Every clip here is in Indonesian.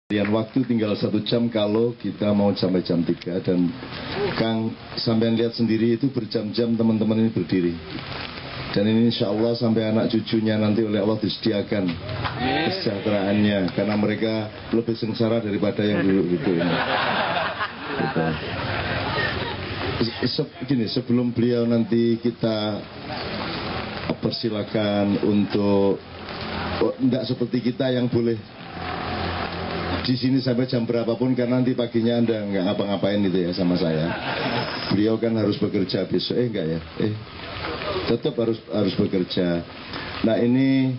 Dan waktu tinggal 1 jam kalau kita mau sampai jam 3. Dan Kang, sampean lihat sendiri itu berjam-jam teman-teman ini berdiri. Dan ini insya Allah sampai anak cucunya nanti oleh Allah disediakan kesejahteraannya. Karena mereka lebih sengsara daripada yang dulu gitu ini. Gitu. Gini, sebelum beliau nanti kita persilakan untuk tidak seperti kita yang boleh di sini sampai jam berapapun, karena nanti paginya Anda nggak ngapa-ngapain gitu ya sama saya. Beliau kan harus bekerja besok, enggak ya? Tetap harus bekerja. Nah ini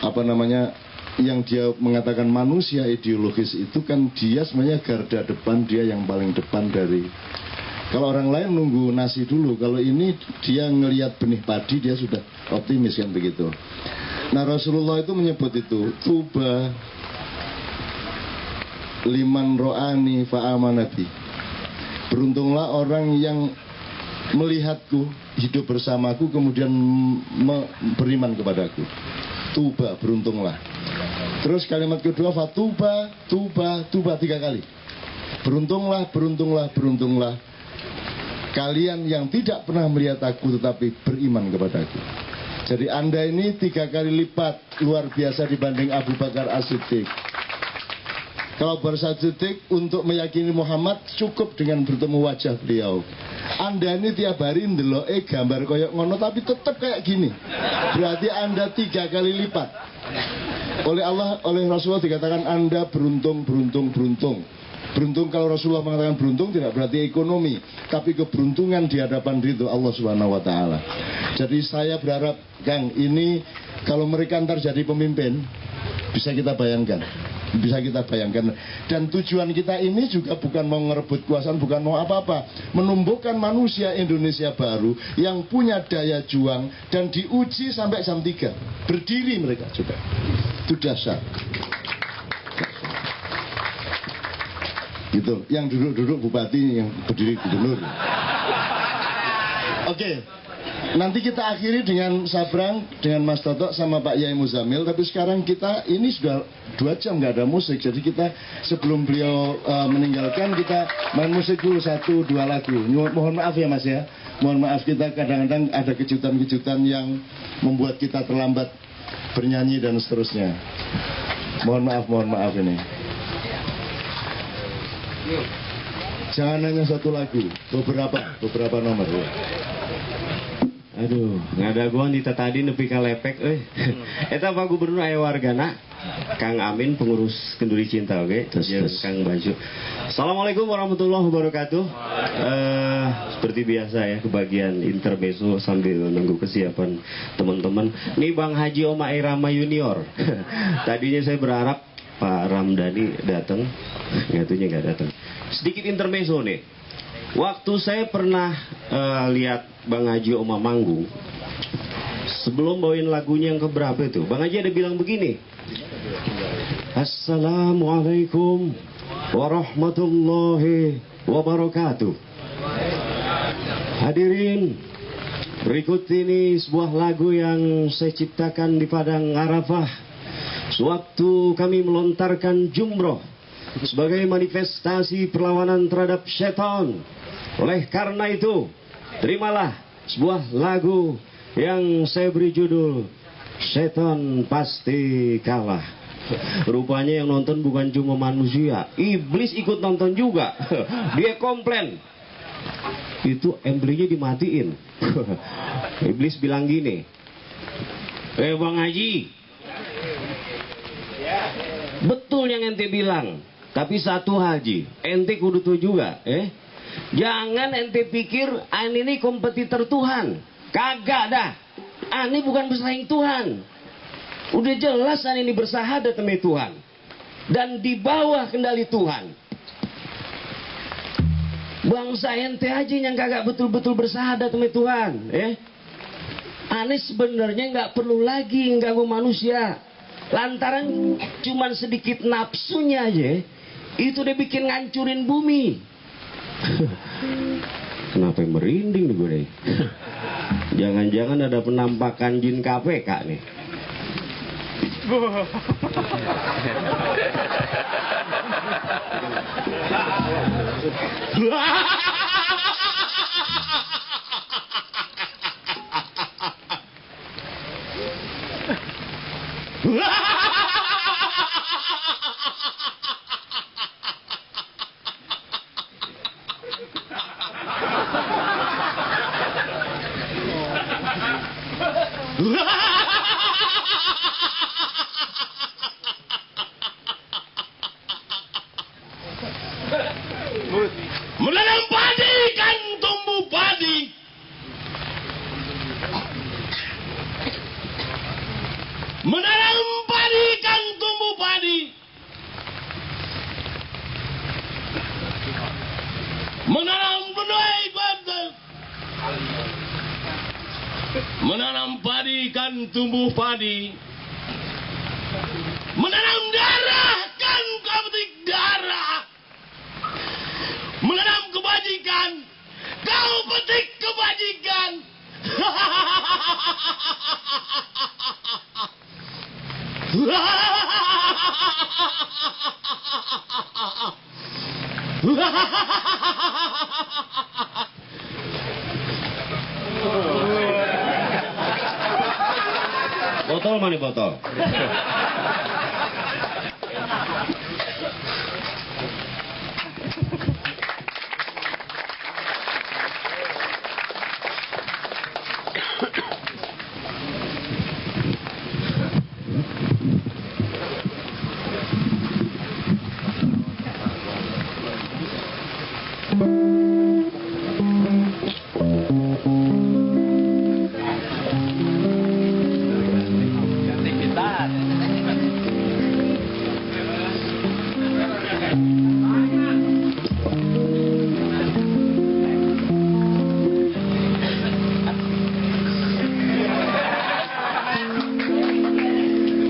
apa namanya, yang dia mengatakan manusia ideologis itu kan dia sebenarnya garda depan, dia yang paling depan dari. Kalau orang lain nunggu nasi dulu, kalau ini dia ngelihat benih padi dia sudah optimis kan begitu. Nah Rasulullah itu menyebut itu tuba liman ro'ani fa'amanati. Beruntunglah orang yang melihatku hidup bersamaku kemudian beriman kepadaku. Tuba, beruntunglah. Terus kalimat kedua fatuba, tuba 3 kali. Beruntunglah, beruntunglah, beruntunglah kalian yang tidak pernah melihat aku tetapi beriman kepadaku. Jadi Anda ini 3 kali lipat luar biasa dibanding Abu Bakar As-Siddiq. Kalau baru 1 detik untuk meyakini Muhammad cukup dengan bertemu wajah beliau. Anda ini tiap hari ndelok gambar koyok ngono tapi tetap kayak gini. Berarti Anda 3 kali lipat. Oleh Allah, oleh Rasulullah dikatakan Anda beruntung, beruntung, beruntung. Beruntung, kalau Rasulullah mengatakan beruntung tidak berarti ekonomi, tapi keberuntungan di hadapan ridho Allah Subhanahu wa taala. Jadi saya berharap Kang, ini kalau mereka ntar jadi pemimpin bisa kita bayangkan. Bisa kita bayangkan. Dan tujuan kita ini juga bukan mau ngerebut kekuasaan, bukan mau apa-apa. Menumbuhkan manusia Indonesia baru yang punya daya juang dan diuji sampai jam 3. Berdiri mereka juga. Itu dahsyat. Gitu. Yang duduk-duduk bupati, yang berdiri gubernur. Oke. Nanti kita akhiri dengan Sabrang, dengan Mas Toto sama Pak Yai Muzamil. Tapi sekarang kita ini sudah 2 jam nggak ada musik. Jadi kita sebelum beliau meninggalkan, kita main musik dulu 1-2 lagu. Mohon maaf ya Mas ya. Mohon maaf, kita kadang-kadang ada kejutan-kejutan yang membuat kita terlambat bernyanyi dan seterusnya. Mohon maaf ini. Jangan hanya 1 lagu, beberapa nomor ya. Aduh, ngadaguan di tadi nepi ka lepek eta Pak Gubernur aya wargana Kang Amin, pengurus Kenduri Cinta, oke? Terus Kang Baju. Assalamualaikum warahmatullahi wabarakatuh. Seperti biasa ya, kebagian intermezzo sambil nunggu kesiapan teman-teman. Nih Bang Haji Oma Irama Junior. Tadinya saya berharap Pak Ramdhani datang, nyatunya nggak datang. Sedikit intermezzo nih. Waktu saya pernah lihat Bang Haji Oma manggung, sebelum bawain lagunya yang keberapa itu, Bang Haji ada bilang begini, Assalamualaikum warahmatullahi wabarakatuh. Hadirin, berikut ini sebuah lagu yang saya ciptakan di Padang Arafah sewaktu kami melontarkan jumroh sebagai manifestasi perlawanan terhadap syaitan. Oleh karena itu, terimalah sebuah lagu yang saya beri judul Syaitan Pasti Kalah. Rupanya yang nonton bukan cuma manusia, iblis ikut nonton juga. Dia komplain, itu amplinya dimatiin. Iblis bilang gini, Bang Haji, betul yang ente bilang, tapi satu Haji, ente kudu tuh juga, jangan ente pikir ane ini kompetitor Tuhan. Kagak dah, ane bukan bersaing Tuhan. Udah jelas ane ini bersahadat sama Tuhan dan di bawah kendali Tuhan. Bangsa ente aja yang kagak betul-betul bersahadat sama Tuhan. Ane sebenarnya nggak perlu lagi ganggu manusia. Lantaran cuman sedikit nafsunya aja, itu udah bikin ngancurin bumi. Kenapa yang merinding nih gue nih? Jangan-jangan ada penampakan jin KPK nih. Menanam padi kan tumbuh padi. Menanam padi kan tumbuh padi. Menanam benih kan menanam padi kan tumbuh padi. Menanam darah kan kau petik darah. Menanam kebajikan, kau petik kebajikan. Botol mana botol?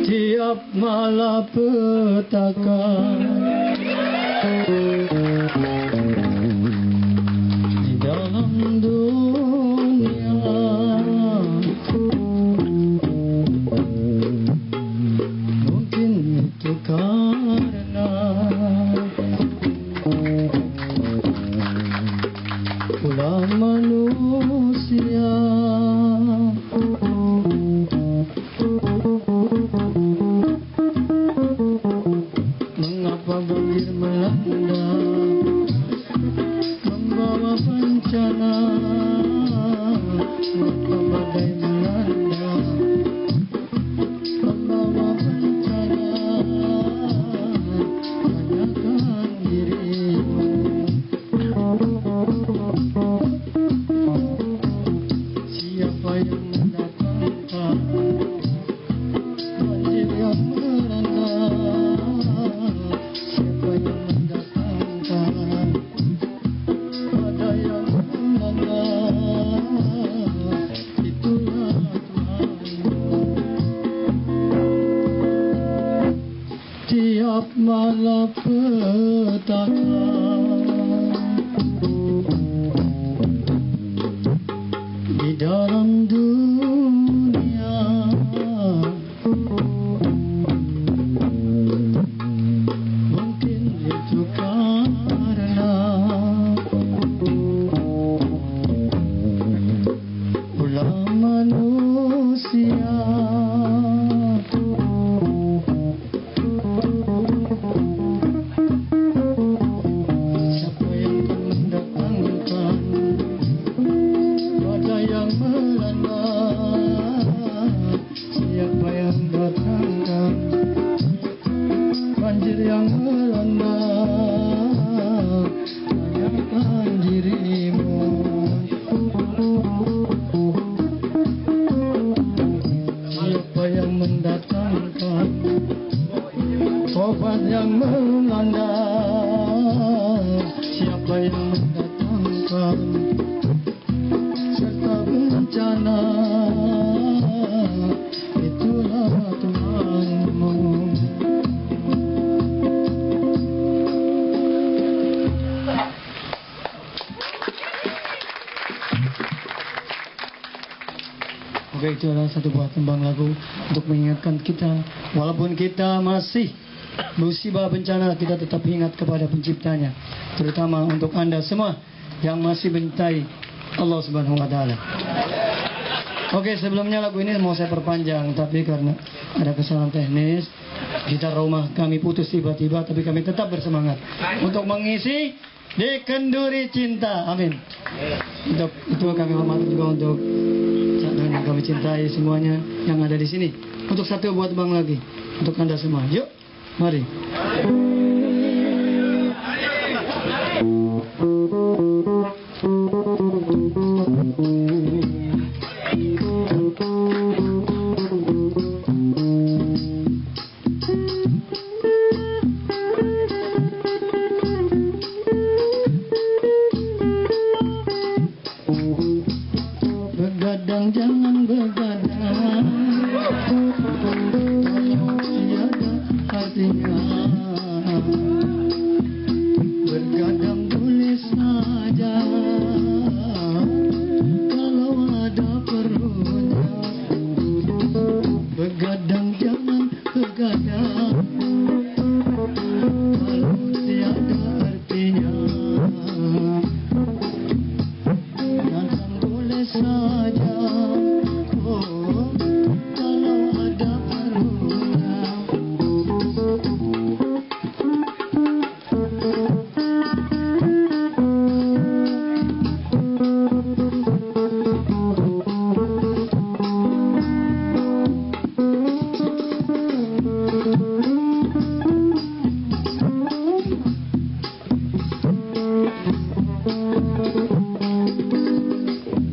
Tiap malapetaka di dalam dunia, mungkin itu karena ulah manusia. Mengapa banjir melanda, membawa bencana? Mengapa badai melanda, membawa bencana? Tanyakan dirimu, siapa yang mendatangkan banjir yang melanda? Siapa yang mendatangkan badai yang melanda? Itulah Tuhanmu. Tiap malapetaka di dalam dunia, mungkin itu karena ulah manusia. Siapa yang akan mendatangkan badai yang melanda? Siapa yang datangkan banjir yang melanda? Tanyakan dirimu, siapa yang mendatangkan obat yang melanda? Siapa yang mendatangkan serta bencana? Itulah Tuhanmu. Oke, itu adalah satu buah tembang lagu untuk mengingatkan kita, walaupun kita masih musibah bencana kita tetap ingat kepada penciptanya, terutama untuk Anda semua yang masih mencintai Allah Subhanahu wa taala. Oke, sebelumnya lagu ini mau saya perpanjang, tapi karena ada kesalahan teknis, gitar rumah kami putus tiba-tiba, tapi kami tetap bersemangat untuk mengisi di Kenduri Cinta. Amin. Untuk itu kami hormati juga untuk yang kami cintai semuanya yang ada di sini. Untuk satu buat Bang lagi, untuk Anda semua. Yuk, mari. Begadang jangan begadang, tiada artinya. Bergadang boleh saja kalau ada perlunya. Begadang jangan begadang kalau tiada artinya. Jangan boleh saja, oh, kalau ada perlunya.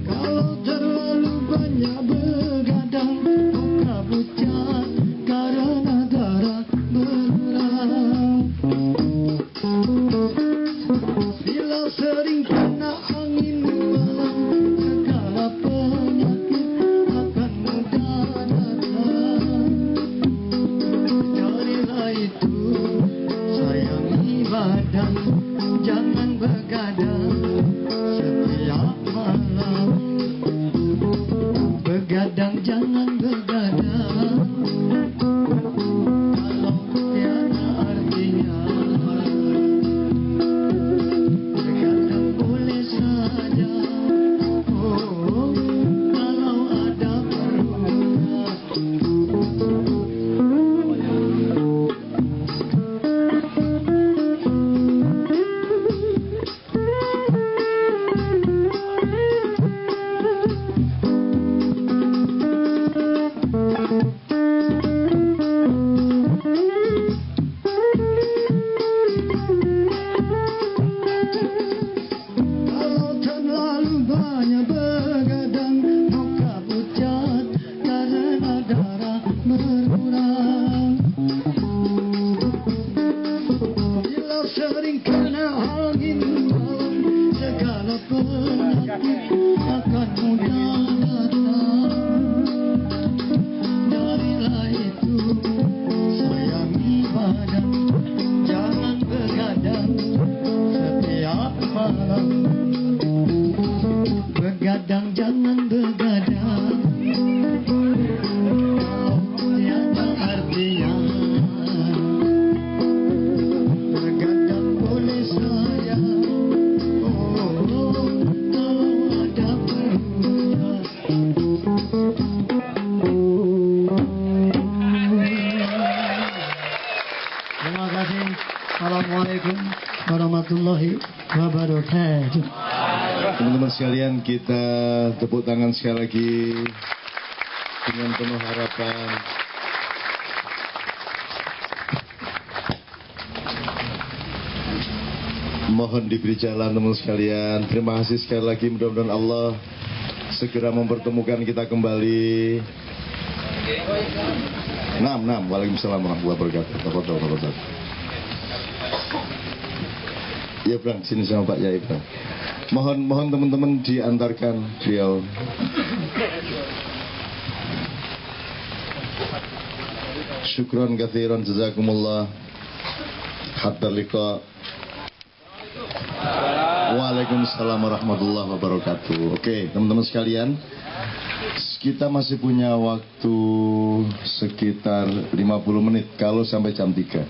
Kalau terlalu banyak begadang, muka pucat karena darah berulang. Bila sering kena angin malam, segala penyakit akan mudah datang. Carilah itu, sayangi badan, jangan begadang setiap malam. Begadang jangan begadang kalau tiada artinya. Begadang boleh saja, oh, kalau ada perlunya. Kalau terlalu banyak begadang, muka pucat karena darah berkurang. Bila sering kena angin malam, segala penyakit akan mudah datang. Darilah itu, sayangi badan, jangan begadang setiap malam. Begadang jangan begadang kalau tiada artinya. Begadang boleh saja, oh, kalau ada perlunya. Terima kasih. Assalamualaikum warahmatullahi wabarakatuh. Teman-teman sekalian, kita tepuk tangan sekali lagi dengan penuh harapan. Mohon diberi jalan teman sekalian. Terima kasih sekali lagi, mudah-mudahan Allah segera mempertemukan kita kembali. Waalaikumsalam warahmatullahi wabarakatuh. Ya Bang, sini sama Pak Yai Bang. Mohon teman-teman diantarkan beliau. Syukran katsiran jazakumullah. Hatta liqa. Waalaikumsalam warahmatullahi wabarakatuh. Oke, teman-teman sekalian, kita masih punya waktu sekitar 50 menit kalau sampai jam 3.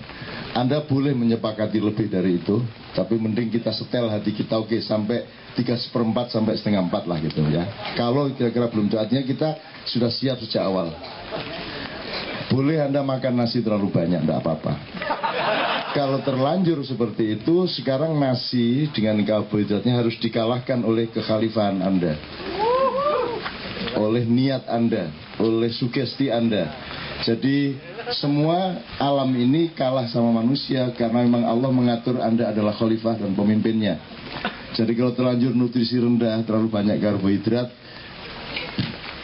Anda boleh menyepakati lebih dari itu, tapi mending kita setel hati kita, oke, sampai 3/4 sampai 3:30 lah gitu ya. Kalau kira-kira belum saatnya, kita sudah siap sejak awal. Boleh Anda makan nasi terlalu banyak, enggak apa-apa. Kalau terlanjur seperti itu, sekarang nasi dengan karbohidratnya harus dikalahkan oleh kekhalifahan Anda, oleh niat Anda, oleh sugesti Anda. Jadi semua alam ini kalah sama manusia karena memang Allah mengatur Anda adalah khalifah dan pemimpinnya. Jadi kalau terlanjur nutrisi rendah, terlalu banyak karbohidrat,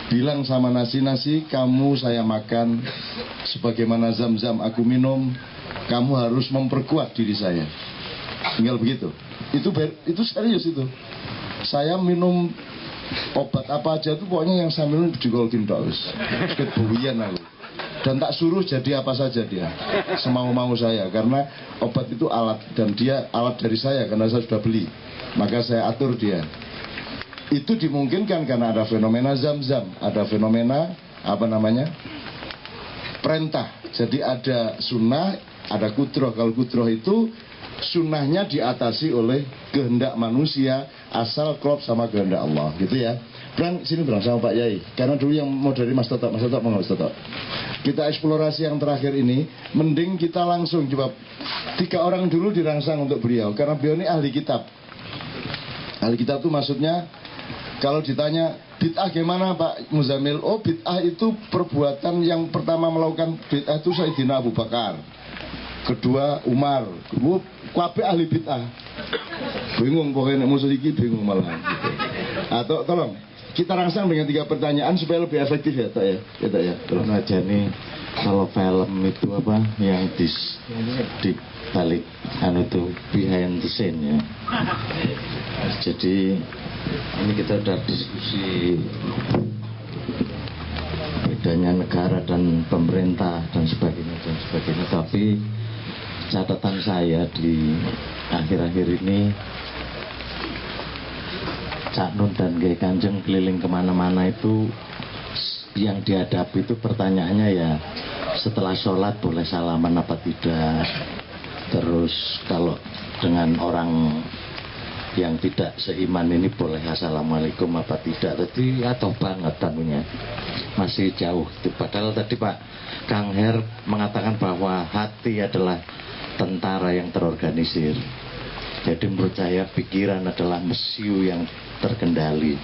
bilang sama nasi, kamu saya makan, sebagaimana zam-zam aku minum, kamu harus memperkuat diri saya. Tinggal begitu. Itu serius itu. Saya minum obat apa aja tuh pokoknya yang saya minum digolkin terus. Sedikit buwian aku. Dan tak suruh jadi apa saja dia, semau-mau saya, karena obat itu alat, dan dia alat dari saya karena saya sudah beli, maka saya atur dia. Itu dimungkinkan karena ada fenomena zam-zam, ada fenomena perintah. Jadi ada sunnah, ada kudroh. Kalau kudroh itu sunnahnya diatasi oleh kehendak manusia, asal klop sama kehendak Allah, gitu ya. Sini sama Pak Yai, karena dulu yang mau dari Mas Toto mau Mas Toto. Kita eksplorasi yang terakhir ini, mending kita langsung coba 3 orang dulu dirangsang untuk beliau, karena beliau ini ahli kitab. Ahli kitab itu maksudnya, kalau ditanya bid'ah gimana Pak Muzamil? Oh, bid'ah itu perbuatan yang pertama melakukan bid'ah itu Sayyidina Abu Bakar, kedua Umar, kabeh ahli bid'ah. Bingung pokoknya musuh iki bingung malah gitu. Atau tolong kita rangsang dengan 3 pertanyaan supaya lebih efektif ya, Tok ya. Ya, Tok ya. Terus aja nih, kalau film itu apa yang di balik tuh behind the scene ya. Jadi ini kita udah diskusi bedanya negara dan pemerintah dan sebagainya. Tapi catatan saya di akhir-akhir ini, Cak Nun dan Kiai Kanjeng keliling kemana-mana itu, yang dihadapi itu pertanyaannya ya, setelah sholat boleh salaman apa tidak, terus kalau dengan orang yang tidak seiman ini boleh assalamualaikum apa tidak. Tadi atau banget tamunya masih jauh itu. Padahal tadi Pak Kang Her mengatakan bahwa hati adalah tentara yang terorganisir. Jadi menurut saya pikiran adalah mesiu yang terkendali.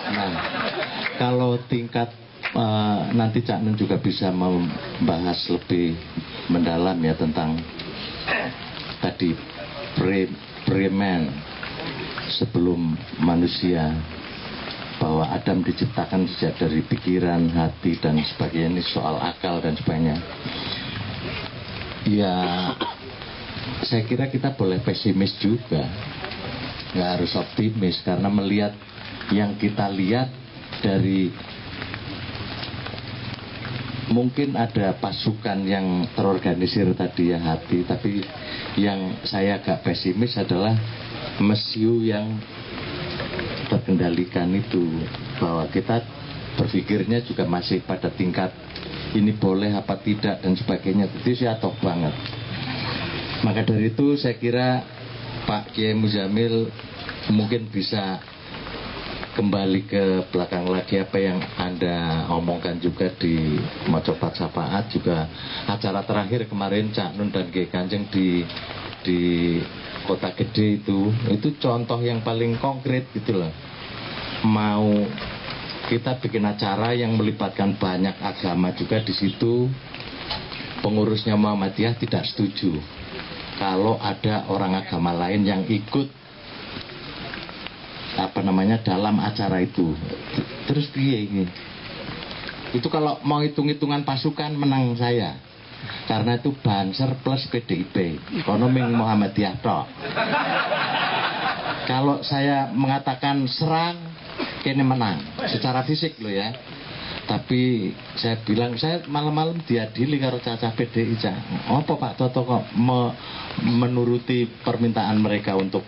Nah, kalau tingkat nanti Cak Nun juga bisa membahas lebih mendalam ya tentang tadi preman sebelum manusia, bahwa Adam diciptakan sejak dari pikiran, hati dan sebagainya. Ini soal akal dan sebagainya. Ya, saya kira kita boleh pesimis juga, nggak harus optimis, karena melihat yang kita lihat dari, mungkin ada pasukan yang terorganisir tadi ya, hati, tapi yang saya agak pesimis adalah mesiu yang terkendalikan itu, bahwa kita berpikirnya juga masih pada tingkat ini boleh apa tidak dan sebagainya. Itu saya top banget. Maka dari itu saya kira Pak Kiai Muzamil mungkin bisa kembali ke belakang lagi apa yang Anda omongkan juga di Mojopat Sapaat, juga acara terakhir kemarin Cak Nun dan Kiai Kanjeng di Kota Gede itu contoh yang paling konkret gitu loh. Mau kita bikin acara yang melibatkan banyak agama juga di situ, pengurusnya Muhammadiyah tidak setuju kalau ada orang agama lain yang ikut dalam acara itu. Terus piye ini? Itu kalau mau hitung-hitungan pasukan menang saya, karena itu Banser plus PDIP, ekonomi Muhammadiyah tok. Kalau saya mengatakan serang, kini menang secara fisik loh ya. Tapi saya bilang, saya malam-malam diadili karo cacah PDI apa Pak Toto kok menuruti permintaan mereka untuk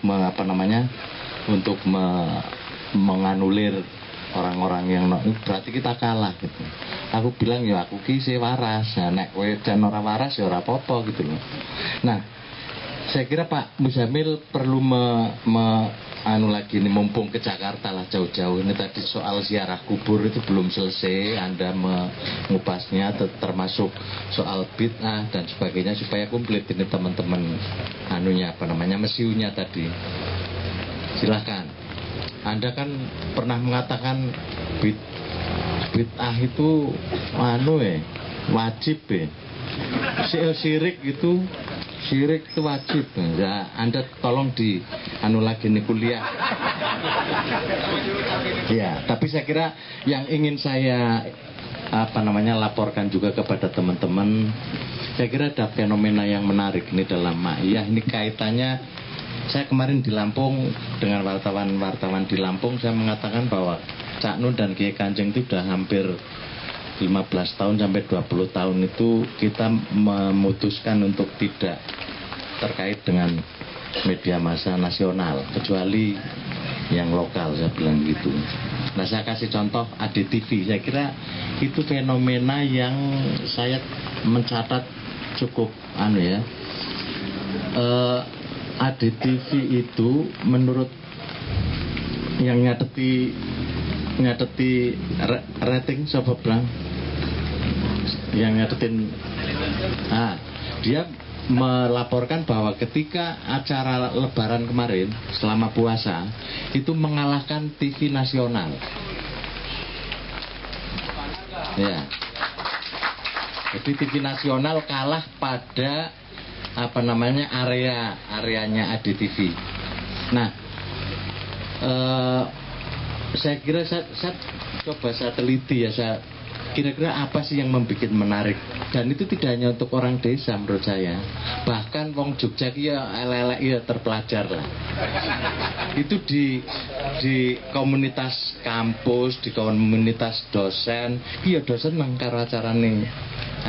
menganulir orang-orang yang berarti kita kalah gitu. Aku bilang ya aku ki waras, nah, nek kowe jan ora waras ya ora apa-apa gitu loh. Nah, saya kira Pak Muzamil perlu anu lagi nih, mumpung ke Jakarta lah jauh-jauh ini, tadi soal ziarah kubur itu belum selesai Anda mengupasnya, termasuk soal bid'ah dan sebagainya, supaya komplit ini teman-teman anunya apa namanya mesiunya tadi. Silahkan. Anda kan pernah mengatakan bid'ah itu wajib syirik itu wajib ya. Anda tolong di anu lagi nih kuliah ya. Tapi saya kira yang ingin saya laporkan juga kepada teman-teman, saya kira ada fenomena yang menarik ini dalam Ma'iyah. Ini kaitannya, saya kemarin di Lampung dengan wartawan di Lampung, saya mengatakan bahwa Cak Nun dan Kiai Kanjeng itu sudah hampir 15 tahun sampai 20 tahun itu kita memutuskan untuk tidak terkait dengan media massa nasional kecuali yang lokal, saya bilang gitu. Nah, saya kasih contoh ADTV. Saya kira itu fenomena yang saya mencatat cukup ADTV itu menurut yang nyateti rating siapa bilang yang nyatetin dia melaporkan bahwa ketika acara lebaran kemarin selama puasa itu mengalahkan TV nasional ya. Jadi TV nasional kalah pada areanya ADTV. Nah, saya kira saya coba saya teliti ya, saya kira-kira apa sih yang membuat menarik, dan itu tidak hanya untuk orang desa menurut saya, bahkan wong Jogja ya elek-elek ya terpelajar lah. Itu di komunitas kampus, di komunitas dosen, iya dosen mengkaro acarane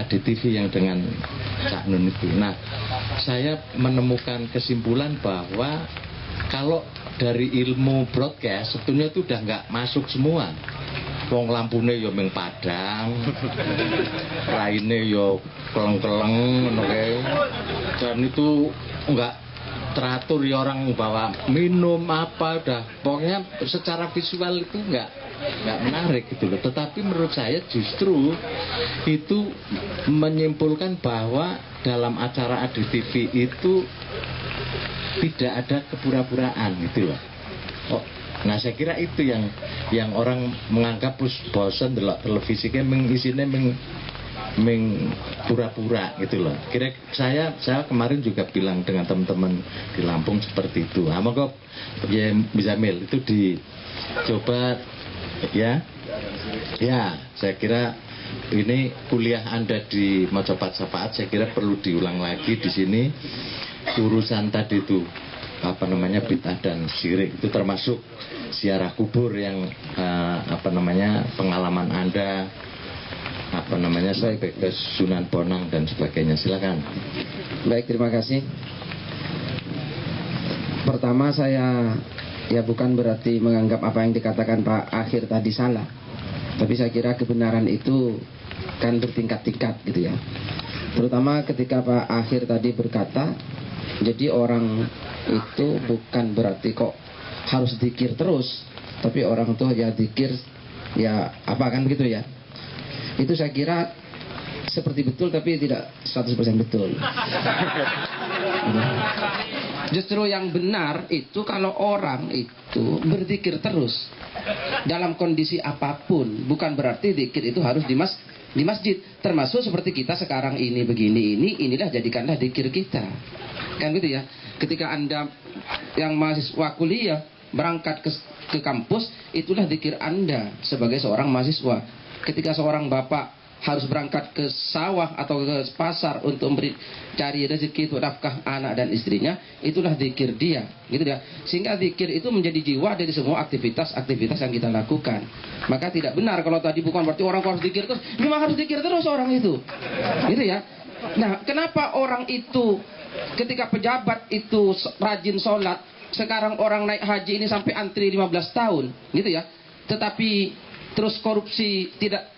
ADTV yang dengan Cak Nun itu. Nah, saya menemukan kesimpulan bahwa kalau dari ilmu broadcast sebetulnya itu udah nggak masuk semua. Wong lampune yo ming padang, raine yo keleng-keleng ngono kae. Dan itu enggak teratur ya, orang bawa minum apa udah pokoknya secara visual itu enggak menarik gitu loh. Tetapi menurut saya justru itu menyimpulkan bahwa dalam acara ADTV itu tidak ada kepura-puraan gitu loh. Nah, saya kira itu yang orang menganggap bosan delok televisi kayak isine pura-pura gitu loh. Kira saya kemarin juga bilang dengan teman-teman di Lampung seperti itu. Nah, monggo ya Muzamil itu dicoba ya. Ya, saya kira ini kuliah Anda di Mojopat Syafaat saya kira perlu diulang lagi di sini. Urusan tadi itu bid'ah dan syirik itu termasuk ziarah kubur yang pengalaman Anda sampai ke Sunan Bonang dan sebagainya. Silakan. Baik, terima kasih. Pertama, saya bukan berarti menganggap apa yang dikatakan Pak Akhir tadi salah, tapi saya kira kebenaran itu kan bertingkat-tingkat gitu ya. Terutama ketika Pak Akhir tadi berkata, jadi orang itu bukan berarti kok harus zikir terus, tapi orang tuh ya zikir ya apa kan begitu ya. Itu saya kira seperti betul tapi tidak 100% betul. Justru yang benar itu kalau orang itu berzikir terus dalam kondisi apapun, bukan berarti zikir itu harus di masjid. Termasuk seperti kita sekarang ini begini, inilah jadikanlah zikir kita. Kan gitu ya. Ketika Anda yang mahasiswa kuliah berangkat ke kampus, itulah zikir Anda sebagai seorang mahasiswa. Ketika seorang bapak harus berangkat ke sawah atau ke pasar untuk cari rezeki untuk nafkah anak dan istrinya, itulah zikir dia, gitu ya. Sehingga zikir itu menjadi jiwa dari semua aktivitas yang kita lakukan. Maka tidak benar kalau tadi bukan berarti orang harus zikir terus. Memang harus zikir terus orang itu, gitu ya. Nah, kenapa orang itu ketika pejabat itu rajin sholat, sekarang orang naik haji ini sampai antri 15 tahun, gitu ya. tetapi terus korupsi tidak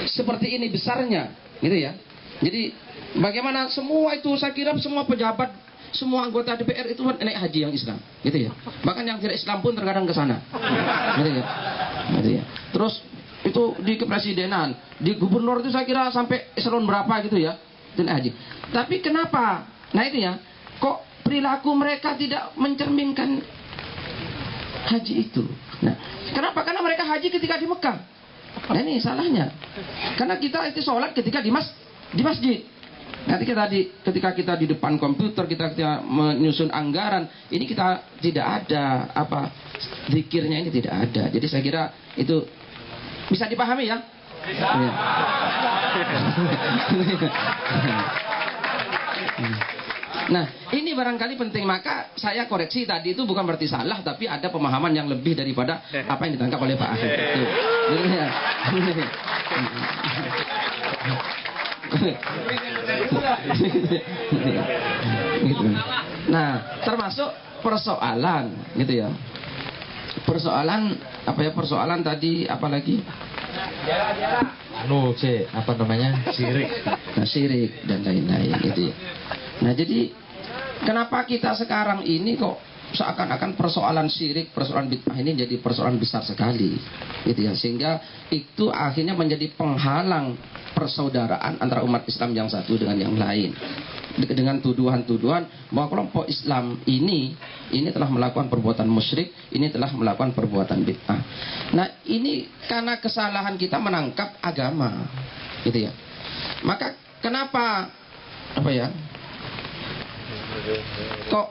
seperti ini besarnya, gitu ya. Jadi bagaimana semua itu, saya kira semua pejabat, semua anggota DPR itu naik haji yang Islam, gitu ya. Bahkan yang tidak Islam pun terkadang ke sana, gitu ya. Gitu ya. Terus itu di kepresidenan, di gubernur itu saya kira sampai eselon berapa gitu ya, naik haji. Tapi kenapa? Nah itu ya, kok perilaku mereka tidak mencerminkan haji itu. Nah, kenapa? Karena mereka haji ketika di Mekah. Nah ini salahnya. Karena kita itu sholat ketika di masjid. Nanti ketika kita di depan komputer, kita menyusun anggaran, ini kita tidak ada zikirnya ini tidak ada. Jadi saya kira itu bisa dipahami ya. Ya. Nah, ini barangkali penting, maka saya koreksi tadi itu bukan berarti salah, tapi ada pemahaman yang lebih daripada apa yang ditangkap oleh Pak Ahli. Gitu. Nah, termasuk persoalan, gitu ya. Persoalan tadi apalagi? Syirik. Nah, syirik dan lain-lain, gitu ya. Nah, jadi kenapa kita sekarang ini kok seakan-akan persoalan syirik, persoalan bid'ah ini jadi persoalan besar sekali, gitu ya, sehingga itu akhirnya menjadi penghalang persaudaraan antara umat Islam yang satu dengan yang lain, dengan tuduhan-tuduhan bahwa kelompok Islam ini telah melakukan perbuatan musyrik, ini telah melakukan perbuatan bid'ah. Nah, ini karena kesalahan kita menangkap agama, gitu ya. Maka kenapa kok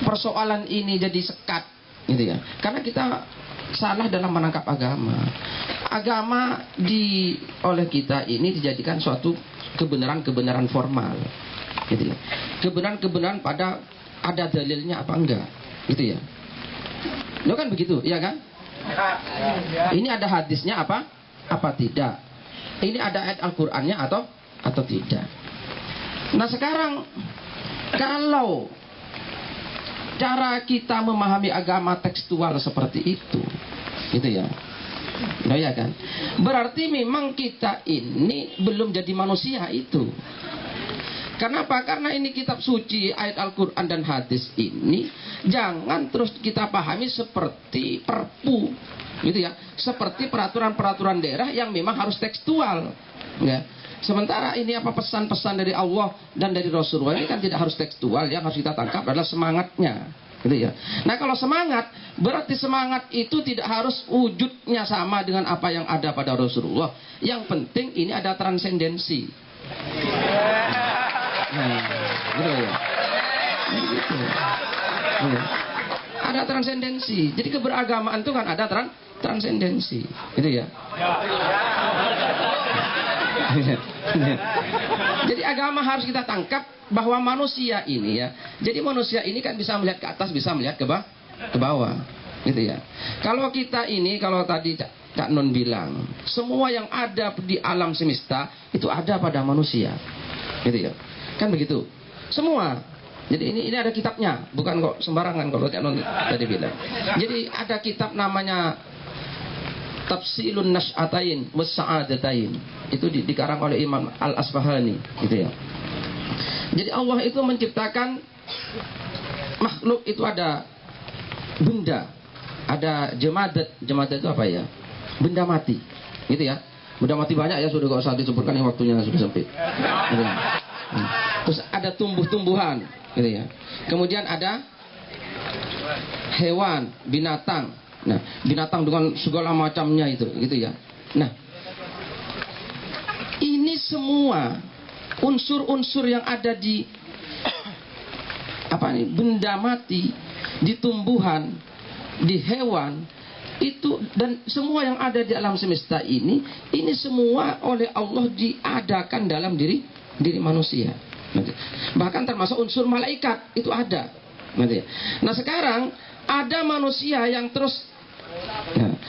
persoalan ini jadi sekat, gitu ya? Karena kita salah dalam menangkap agama. Agama oleh kita ini dijadikan suatu kebenaran formal, gitu ya. Kebenaran pada ada dalilnya apa enggak, gitu ya. Lo kan begitu, iya kan? Ini ada hadisnya apa tidak? Ini ada ayat Al-Qur'annya atau tidak? Nah, sekarang kalau cara kita memahami agama tekstual seperti itu, gitu ya. Nah ya kan, berarti memang kita ini belum jadi manusia itu. Kenapa? Karena ini kitab suci, ayat Al-Quran dan hadis ini jangan terus kita pahami seperti perpu, gitu ya, seperti peraturan-peraturan daerah yang memang harus tekstual, ya. Sementara ini pesan-pesan dari Allah dan dari Rasulullah ini kan tidak harus tekstual, yang harus kita tangkap adalah semangatnya, gitu ya. Nah, kalau semangat, berarti semangat itu tidak harus wujudnya sama dengan apa yang ada pada Rasulullah. Yang penting ini ada transendensi. Nah, gitu ya. Gitu. Ada transendensi. Jadi keberagamaan itu kan ada transendensi, gitu ya. Jadi agama harus kita tangkap bahwa manusia ini ya. Jadi manusia ini kan bisa melihat ke atas, bisa melihat ke bawah, gitu ya. Kalau kita ini, kalau tadi Cak Nun bilang, semua yang ada di alam semesta itu ada pada manusia, gitu ya. Kan begitu. Semua. Jadi ini ada kitabnya, bukan kok sembarangan kalau Cak Nun tadi bilang. Jadi ada kitab namanya Tafsilun Nash'atain Wassa'adatain. Itu dikarang oleh Imam Al-Asfahani, gitu ya. Jadi Allah itu menciptakan makhluk itu ada benda, ada jemadat. Jemadat itu apa ya? Benda mati, gitu ya. Benda mati banyak ya, sudah gak usah disebutkan, yang waktunya sudah sempit, gitu ya. Terus ada tumbuh-tumbuhan, gitu ya. Kemudian ada hewan, binatang. Nah, binatang dengan segala macamnya itu, gitu ya. Nah, ini semua unsur-unsur yang ada di benda mati, di tumbuhan, di hewan itu, dan semua yang ada di alam semesta ini semua oleh Allah diadakan dalam diri manusia. Bahkan termasuk unsur malaikat itu ada. Nah, sekarang ada manusia yang terus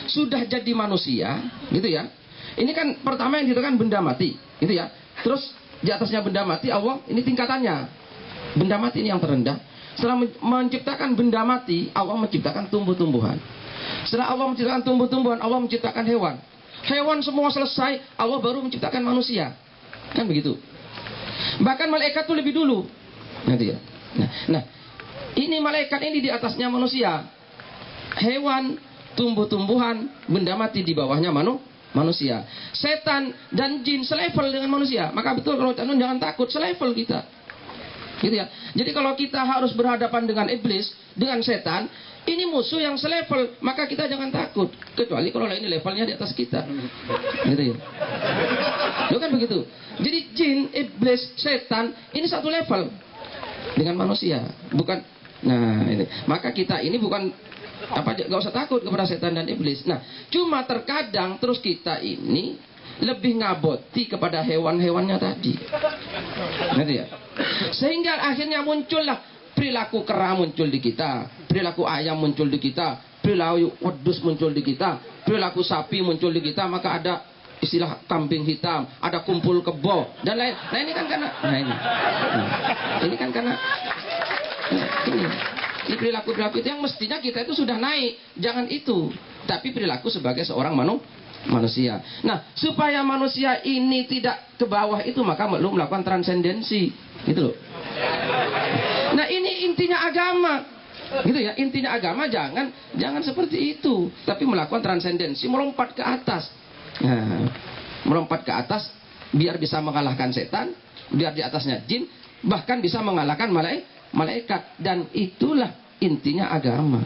sudah jadi manusia, gitu ya. Ini kan pertama yang itu kan benda mati, gitu ya. Terus di atasnya benda mati Allah, ini tingkatannya. Benda mati ini yang terendah. Setelah menciptakan benda mati, Allah menciptakan tumbuh-tumbuhan. Setelah Allah menciptakan tumbuh-tumbuhan, Allah menciptakan hewan. Hewan semua selesai, Allah baru menciptakan manusia. Kan begitu. Bahkan malaikat itu lebih dulu. Nanti ya. Nah, ini malaikat ini di atasnya manusia. Hewan, tumbuh-tumbuhan, benda mati di bawahnya manusia. Setan dan jin selevel dengan manusia. Maka betul kalau jangan takut, selevel kita. Gitu ya. Jadi kalau kita harus berhadapan dengan iblis, dengan setan, ini musuh yang selevel, maka kita jangan takut. Kecuali kalau ini levelnya di atas kita. Gitu ya. Loh kan begitu. Jadi jin, iblis, setan ini satu level dengan manusia, bukan. Nah, ini. Maka kita ini bukan gak usah takut kepada setan dan iblis. Nah, cuma terkadang terus kita ini lebih ngaboti kepada hewan-hewannya tadi. Ngerti ya? Sehingga akhirnya muncullah perilaku kera muncul di kita, perilaku ayam muncul di kita, perilaku wedus muncul di kita, perilaku sapi muncul di kita, maka ada istilah kambing hitam, ada kumpul kebo dan lain. Nah ini kan karena ini kan karena ini perilaku-perilaku itu yang mestinya kita itu sudah naik, jangan itu, tapi perilaku sebagai seorang manusia. Nah, supaya manusia ini tidak ke bawah itu, maka lu melakukan transendensi, gitu loh. Nah, ini intinya agama, gitu ya. Intinya agama jangan seperti itu, tapi melakukan transendensi, melompat ke atas. Nah, melompat ke atas biar bisa mengalahkan setan, biar di atasnya jin, bahkan bisa mengalahkan malaikat, dan itulah intinya agama.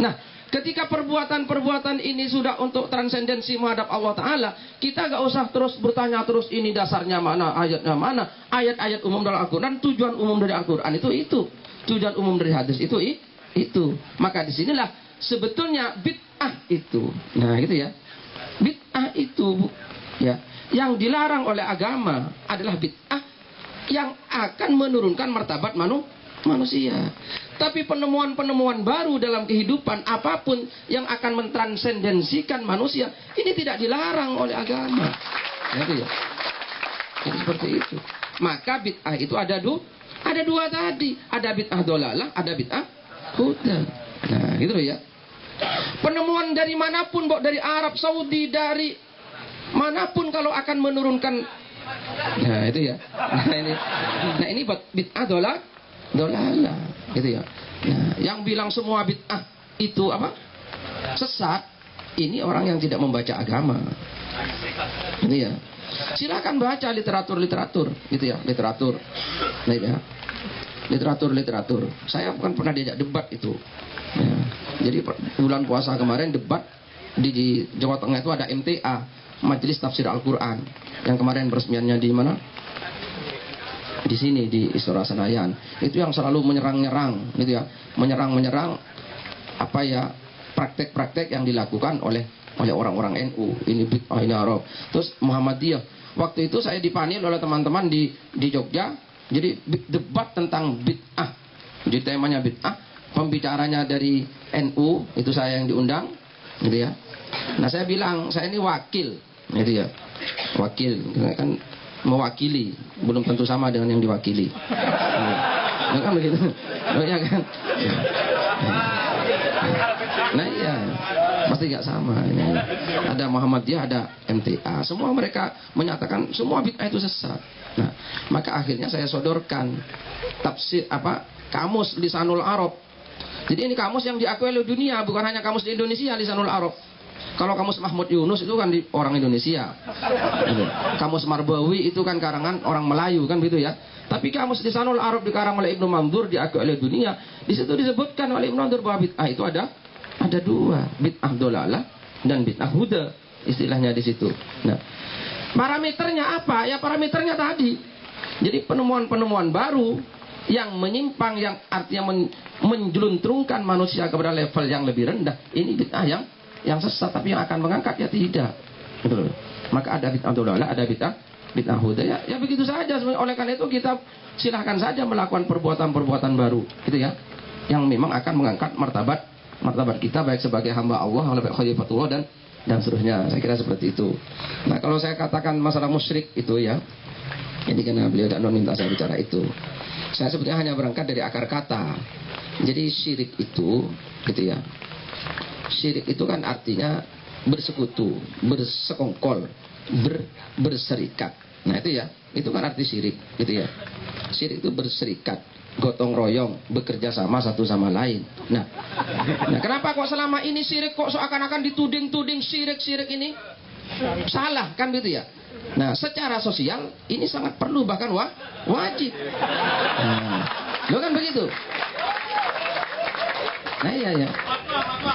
Nah, ketika perbuatan-perbuatan ini sudah untuk transendensi menghadap Allah Ta'ala, kita gak usah terus bertanya terus ini dasarnya mana, ayatnya mana, ayat-ayat umum dalam Al-Quran, tujuan umum dari Al-Quran itu, tujuan umum dari hadis itu. Maka disinilah sebetulnya bid'ah itu. Nah gitu ya, bid'ah itu ya, yang dilarang oleh agama adalah bid'ah yang akan menurunkan martabat manusia. Tapi penemuan-penemuan baru dalam kehidupan apapun yang akan mentransendensikan manusia, ini tidak dilarang oleh agama. Gitu ya. Jadi seperti itu. Maka bid'ah itu ada dua tadi. Ada bid'ah dolalah, ada bid'ah huda. Nah, gitu ya. Penemuan dari manapun, dari Arab Saudi, dari manapun kalau akan menurunkan, nah itu ya. Nah ini bid'ah dolalah, gitu ya. Nah, yang bilang semua bid'ah itu apa? Sesat. Ini orang yang tidak membaca agama. Ini ya. Silakan baca literatur, gitu ya, literatur. Nah, ya. Literatur. Saya bukan pernah diajak debat itu. Ya. Jadi bulan puasa kemarin debat di Jawa Tengah itu ada MTA, Majelis Tafsir Al-Quran, yang kemarin peresmiannya di mana? Di sini di Istora Senayan. Itu yang selalu menyerang-nyerang, gitu ya, menyerang apa ya, praktek-praktek yang dilakukan oleh orang-orang NU. Ini bid'ah, ini Arab. Terus Muhammadiyah. Waktu itu saya dipanggil oleh teman-teman di Jogja. Jadi debat tentang bid'ah. Jadi temanya bid'ah. Pembicaranya dari NU, itu saya yang diundang, gitu ya. Nah saya bilang saya ini wakil, gitu ya, wakil kan, mewakili, belum tentu sama dengan yang diwakili. Nah, kan begitu, ya kan? Nah iya, pasti nggak sama. Ini ada Muhammadiyah, ada MTA, semua mereka menyatakan semua bid'ah itu sesat. Nah, maka akhirnya saya sodorkan tafsir kamus Lisanul Arab. Jadi ini kamus yang diakui oleh dunia, bukan hanya kamus di Indonesia, Lisanul Arab. Kalau kamus Mahmud Yunus itu kan di orang Indonesia. Kamus Marbawi itu kan karangan orang Melayu, kan begitu ya. Tapi kamus Lisanul Arab dikarang oleh Ibnu Mandur, diakui oleh dunia. Di situ disebutkan oleh Ibnu Mandur bahwa bid'ah itu ada dua, bid'ah dolalah dan bid'ah huda, istilahnya di situ. Nah, parameternya apa? Ya parameternya tadi. Jadi penemuan-penemuan baru yang menyimpang, yang artinya menjeluntrungkan manusia kepada level yang lebih rendah, ini bid'ah yang sesat, tapi yang akan mengangkat ya tidak. Betul. Maka ada bid'ah dolalah, ada bid'ah huda, ya begitu saja. Oleh karena itu kita silahkan saja melakukan perbuatan-perbuatan baru, gitu ya, yang memang akan mengangkat martabat kita baik sebagai hamba Allah, sebagai khalifatullah dan seterusnya. Saya kira seperti itu. Nah, kalau saya katakan masalah musyrik itu ya, jadi karena beliau tidak minta saya bicara itu. Saya sebetulnya hanya berangkat dari akar kata. Jadi syirik itu, gitu ya. Syirik itu kan artinya bersekutu, bersekongkol, berserikat. Nah itu ya, itu kan arti syirik, gitu ya. Syirik itu berserikat, gotong royong, bekerja sama satu sama lain. Nah kenapa kok selama ini syirik kok seakan-akan dituding-tuding syirik ini? Salah kan gitu ya. Nah secara sosial ini sangat perlu, bahkan wajib. Lo kan begitu. Nah iya.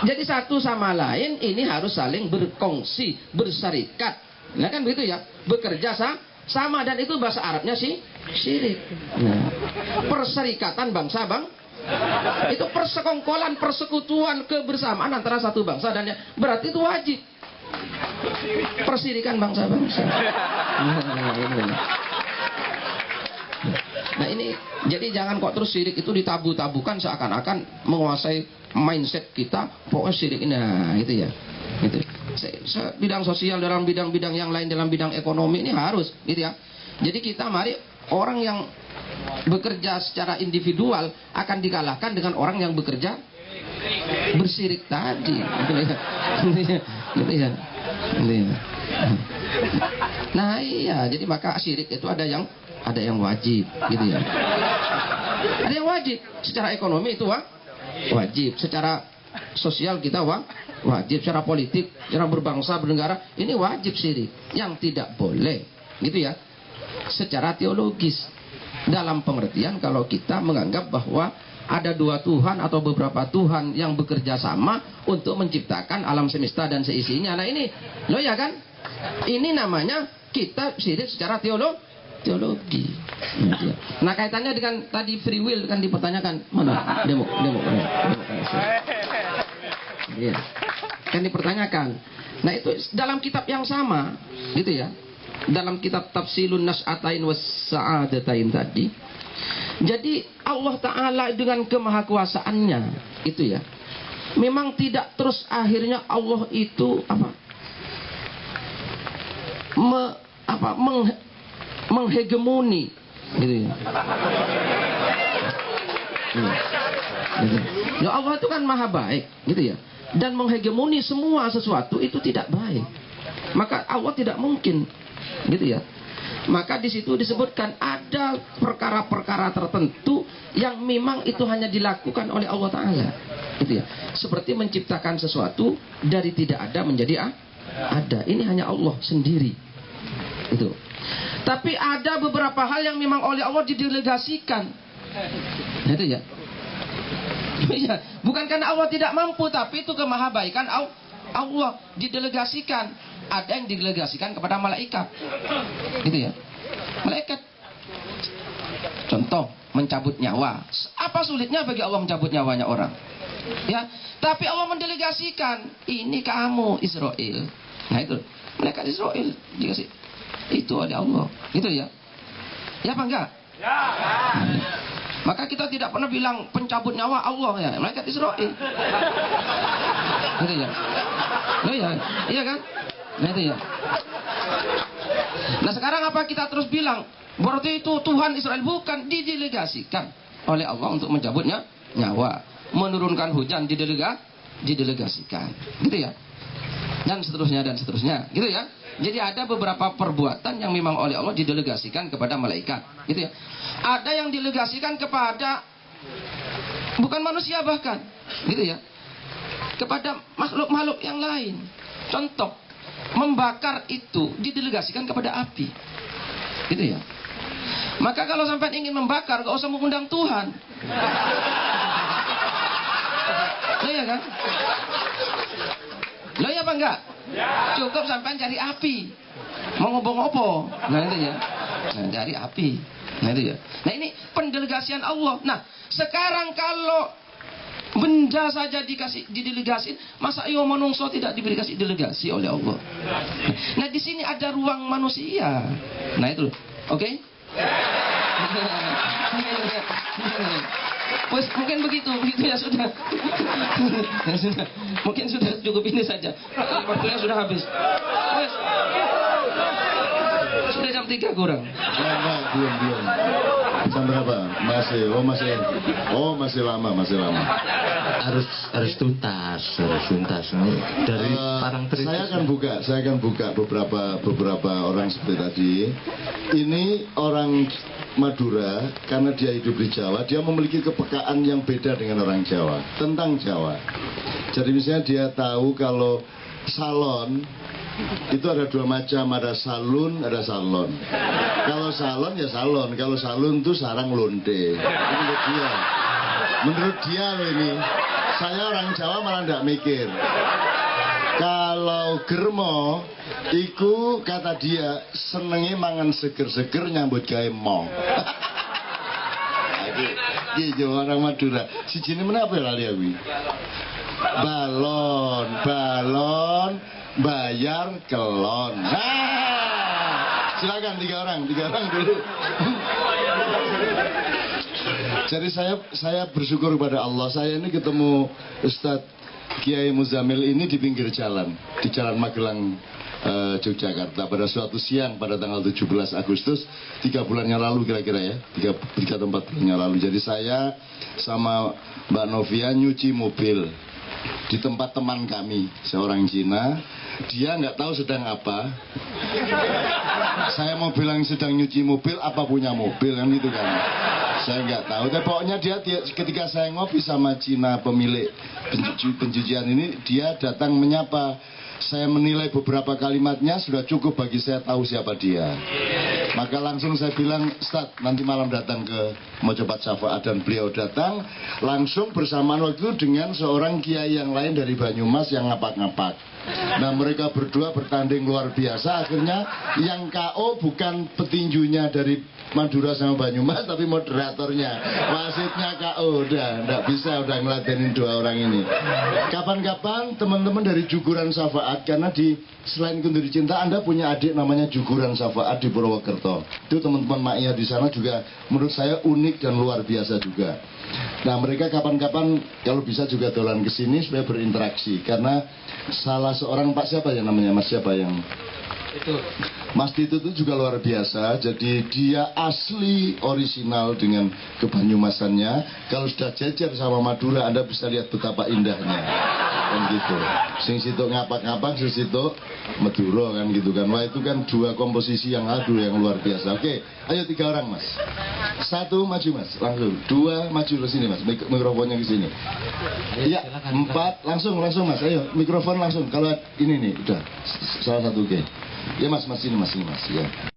Jadi satu sama lain ini harus saling berkongsi, berserikat. Nah kan begitu ya. Bekerja sama, dan itu bahasa Arabnya syirik. Nah, perserikatan bangsa itu persekongkolan, persekutuan, kebersamaan antara satu bangsa dan berarti itu wajib. Persirikan bangsa-bangsa. Nah ini, jadi jangan kok terus syirik itu ditabu-tabukan seakan-akan menguasai mindset kita. Pokoknya syirik ini, nah itu ya. Gitu. Bidang sosial, dalam bidang-bidang yang lain, dalam bidang ekonomi ini harus, gitu ya. Jadi kita mari, orang yang bekerja secara individual akan dikalahkan dengan orang yang bekerja bersirik tadi. Gitu ya. Nah iya, jadi maka syirik itu ada yang wajib, gitu ya. Ada yang wajib secara ekonomi itu wajib, secara sosial kita wajib, secara politik, secara berbangsa bernegara ini wajib syirik. Yang tidak boleh, gitu ya, secara teologis, dalam pengertian kalau kita menganggap bahwa ada dua Tuhan atau beberapa Tuhan yang bekerja sama untuk menciptakan alam semesta dan seisinya. Nah ini, lo ya kan, ini namanya kita syirik secara teologi. Nah kaitannya dengan tadi free will kan dipertanyakan, mana demokrasi. Iya. Kan dipertanyakan. Nah itu dalam kitab yang sama, gitu ya. Dalam kitab Tafsilun Nas'atain was Sa'adatain tadi. Jadi Allah Ta'ala dengan kemahakuasaannya, itu ya, memang tidak terus akhirnya Allah itu menghegemoni, gitu ya. Ya Allah itu kan maha baik, gitu ya. Dan menghegemoni semua sesuatu itu tidak baik. Maka Allah tidak mungkin, gitu ya. Maka di situ disebutkan ada perkara-perkara tertentu yang memang itu hanya dilakukan oleh Allah Ta'ala, gitu ya. Seperti menciptakan sesuatu dari tidak ada menjadi ada. Ini hanya Allah sendiri, itu. Tapi ada beberapa hal yang memang oleh Allah didelegasikan, gitu ya. Bukan karena Allah tidak mampu, tapi itu kemahabaikan Allah didelegasikan. Ada yang didelegasikan kepada malaikat, gitu ya. Malaikat, contoh mencabut nyawa. Apa sulitnya bagi Allah mencabut nyawanya orang? Ya, tapi Allah mendelegasikan, ini kamu Israel. Nah itu malaikat Israel dikasih itu oleh Allah, gitu ya. Ya apa enggak? Ya. Maka kita tidak pernah bilang pencabut nyawa Allah, ya malaikat Israel. Gitu ya. Oh ya, iya kan? Nah itu ya. Nah sekarang apa kita terus bilang berarti itu Tuhan Israel? Bukan, didelegasikan oleh Allah untuk mencabutnya nyawa, menurunkan hujan didelegasikan, gitu ya. Dan seterusnya, gitu ya. Jadi ada beberapa perbuatan yang memang oleh Allah didelegasikan kepada malaikat, gitu ya. Ada yang didelegasikan kepada bukan manusia bahkan, gitu ya, kepada makhluk-makhluk yang lain. Contoh, membakar itu didelegasikan kepada api, gitu ya. Maka kalau sampai ingin membakar, gak usah mengundang Tuhan. Lo ya kan? Lo ya apa enggak? Cukup sampai cari api. Mau ngopo-ngopo. Nah itu ya. Nah, cari api. Nah itu ya. Nah ini pendelegasian Allah. Nah sekarang kalau benda saja didelegasi, masa iyo manungso tidak diberi kasih delegasi oleh Allah? Nah di sini ada ruang manusia. Nah itu, oke? Wes mungkin begitu ya sudah. Mungkin sudah cukup ini saja. Waktunya sudah habis. Wes. Sudah jam 3 kurang. Diam. Jam berapa? Masih lama. Harus tuntas dari Parang Tritis. Saya akan buka beberapa orang seperti tadi. Ini orang Madura, karena dia hidup di Jawa, dia memiliki kepekaan yang beda dengan orang Jawa tentang Jawa. Jadi misalnya dia tahu kalau salon itu ada dua macam, ada salun, ada salon. Kalau salon ya salon, kalau salun itu sarang lonte. Itu menurut dia loh ini. Saya orang Jawa malah tidak mikir. Kalau germo, iku kata dia senengi mangan seger-seger nyambut gawe mong. Gitu orang Madura. Si jini mana apa lali aku? Balon, bayar kelon. Silakan tiga orang dulu. Jadi saya bersyukur kepada Allah. Saya ini ketemu Ustadz Kiai Muzamil ini di pinggir jalan, di Jalan Magelang, Yogyakarta pada suatu siang pada tanggal 17 Agustus 3 bulan yang lalu kira-kira ya, 3 atau 4 bulan yang lalu. Jadi saya sama Mbak Novia nyuci mobil di tempat teman kami, seorang Cina. Dia nggak tahu sedang apa. Saya mau bilang sedang nyuci mobil, apa punya mobil kan gitu kan. Saya nggak tahu. Tapi pokoknya dia ketika saya ngopi sama Cina pemilik pencucian ini, dia datang menyapa. Saya menilai beberapa kalimatnya sudah cukup bagi saya tahu siapa dia. Maka langsung saya bilang, Ustaz, nanti malam datang ke Mojopat Syafaat. Dan beliau datang langsung bersamaan waktu itu dengan seorang kiai yang lain dari Banyumas yang ngapak-ngapak. Nah mereka berdua bertanding luar biasa. Akhirnya yang KO bukan petinjunya dari Madura sama Banyumas, tapi moderatornya, wasitnya KO. Udah bisa ngeladenin dua orang ini. Kapan-kapan teman-teman dari Juguran Syafaat, karena selain Kenduri Cinta Anda punya adik namanya Juguran Syafaat di Purwokerto. Itu teman-teman Ma'iyah di sana juga menurut saya unik dan luar biasa juga. Nah mereka kapan-kapan kalau bisa juga dolan ke sini supaya berinteraksi, karena salah seorang Pak siapa ya namanya, Mas siapa yang itu, Mas Tito itu juga luar biasa. Jadi dia asli orisinal dengan kebanyumasannya. Kalau sudah jejer sama Madura, Anda bisa lihat betapa indahnya kan gitu. Sing situ ngapak-ngapak, sing situ Madura kan gitu kan. Wah itu kan dua komposisi yang luar biasa. Oke, ayo 3 orang Mas. 1 maju Mas, langsung. 2 maju ke sini Mas, mikrofonnya ke sini. Iya, 4 langsung Mas. Ayo mikrofon langsung. Kalau ini nih udah salah satu oke. Ya Mas, ini Mas ya.